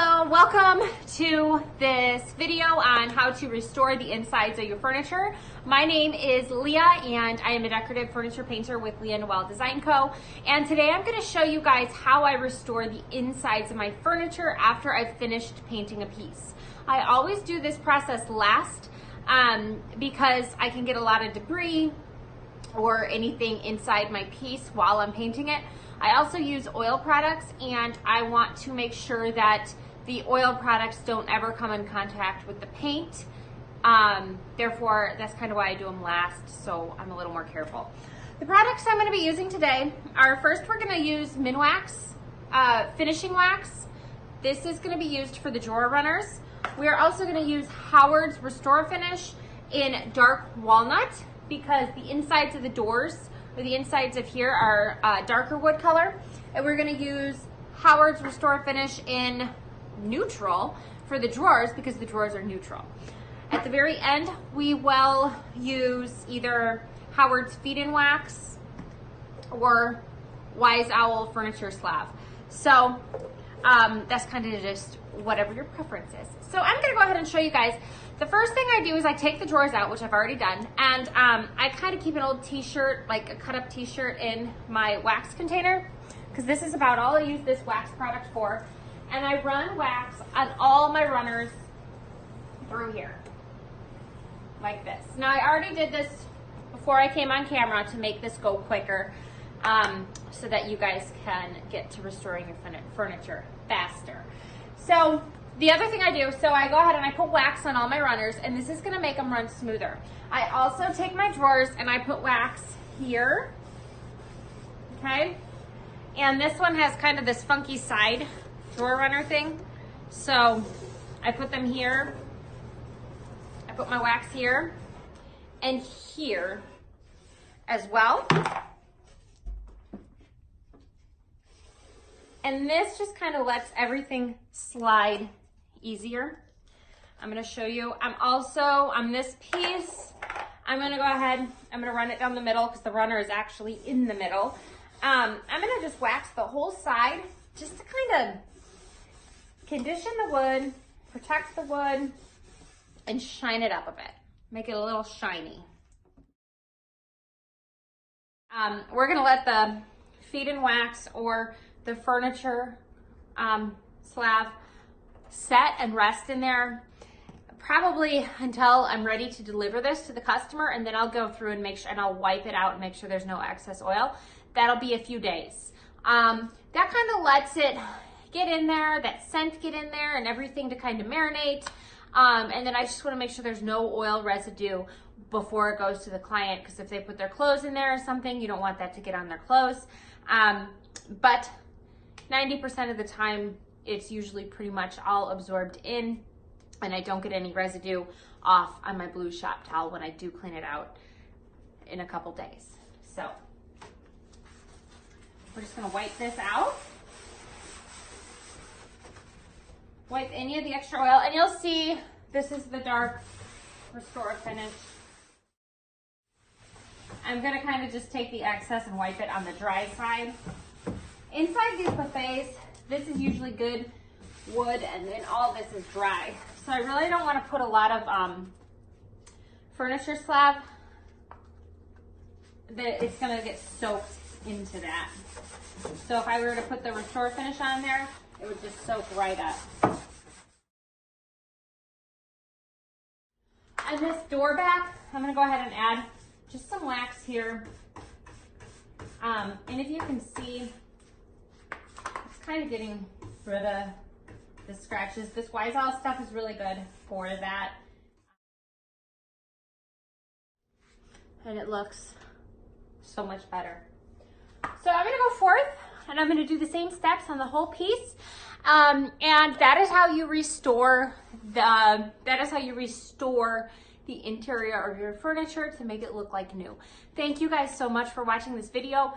Hello, welcome to this video on how to restore the insides of your furniture. My name is Leah and I am a decorative furniture painter with Leah Noell Design Co. And today I'm going to show you guys how I restore the insides of my furniture after I've finished painting a piece. I always do this process last because I can get a lot of debris or anything inside my piece while I'm painting it. I also use oil products and I want to make sure that the oil products don't ever come in contact with the paint. Therefore, that's kind of why I do them last, so I'm a little more careful. The products I'm going to be using today are, first we're going to use Minwax finishing wax. This is going to be used for the drawer runners. We are also going to use Howard's Restore Finish in dark walnut because the insides of the doors or the insides of here are darker wood color. And we're gonna use Howard's Restore Finish in neutral for the drawers because the drawers are neutral. At the very end, we will use either Howard's Feed-In Wax or Wise Owl Furniture Slab. So that's kind of just whatever your preference is. So I'm gonna go ahead and show you guys. The first thing I do is I take the drawers out, which I've already done, and I kind of keep an old t-shirt, like a cut up t-shirt in my wax container, because this is about all I use this wax product for. And I run wax on all my runners through here, like this. Now I already did this before I came on camera to make this go quicker, so that you guys can get to restoring your furniture faster. So the other thing I do, so I go ahead and I put wax on all my runners, and this is gonna make them run smoother. I also take my drawers and I put wax here, okay? And this one has kind of this funky side drawer runner thing. So I put them here. I put my wax here and here as well. And this just kind of lets everything slide easier. I'm gonna show you. I'm also, on this piece, I'm gonna go ahead, I'm gonna run it down the middle because the runner is actually in the middle. I'm gonna just wax the whole side just to kind of condition the wood, protect the wood, and shine it up a bit. Make it a little shiny. We're gonna let the Feed-In Wax or the furniture slab set and rest in there probably until I'm ready to deliver this to the customer, and then I'll go through and make sure, and I'll wipe it out and make sure there's no excess oil. That'll be a few days. That kind of lets it get in there, that scent get in there, and everything to kind of marinate. And then I just want to make sure there's no oil residue before it goes to the client, because if they put their clothes in there or something, you don't want that to get on their clothes. But 90% of the time, it's usually pretty much all absorbed in, and I don't get any residue off on my blue shop towel when I do clean it out in a couple days. So we're just gonna wipe this out. Wipe any of the extra oil, and you'll see this is the dark Restore Finish. I'm gonna kind of just take the excess and wipe it on the dry side. Inside these buffets, this is usually good wood, and then all this is dry. So I really don't want to put a lot of furniture slab that it's going to get soaked into that. So if I were to put the Restore Finish on there, it would just soak right up. On this door back, I'm going to go ahead and add just some wax here. And if you can see, it's kind of getting rid of the scratches. This Wise Owl stuff is really good for that. And it looks so much better. So I'm gonna go forth and I'm gonna do the same steps on the whole piece. And that is how you restore the interior of your furniture to make it look like new. Thank you guys so much for watching this video.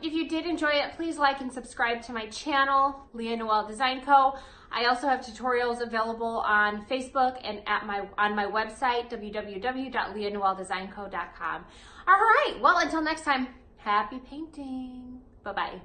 If you did enjoy it, please like and subscribe to my channel, Leah Noell Design Co. I also have tutorials available on Facebook and on my website, www.leahnoelldesignco.com. All right, well, until next time, happy painting. Bye-bye.